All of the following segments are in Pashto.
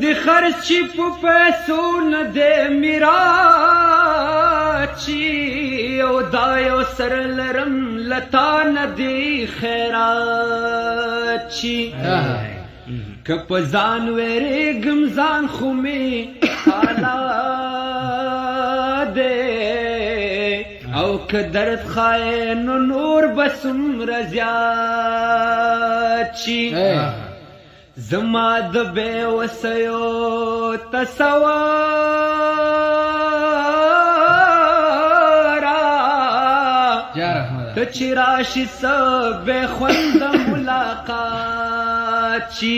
دی خرچی پو پیسو ندے میراچی او دایو سر لرم لتا ندی خیراچی کپ زان ویرے گمزان خومی حالا دے او که درد خائے نو نور بسم رزیاچی زما د بے وسیو تصورا تچی راشی سب بے خوند ملاقات چی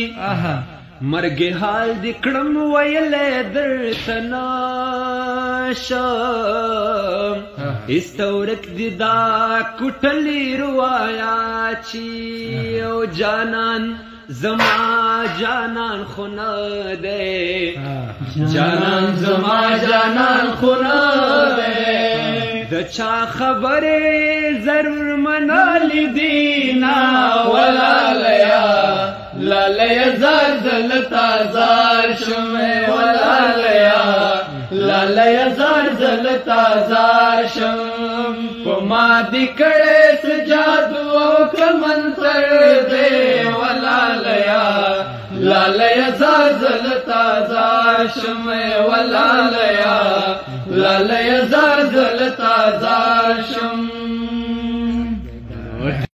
مرگ حال دکڑم ویلے درتناشم استورک دیدا کٹلی روایا چی او جانان زما جانان خونا دے جانان زما جانان خونا دے دچا خبرے ضرور منالی دینا ولا لیا لالیا زار دلتا زار شمے ولا لیا لالیا زار دلتا زار شم پما دکڑے سجادو کمنتر دے ولا لیا لالیا زار دلتا زار شمے ولا لیا لالیا زار دلتا زار شم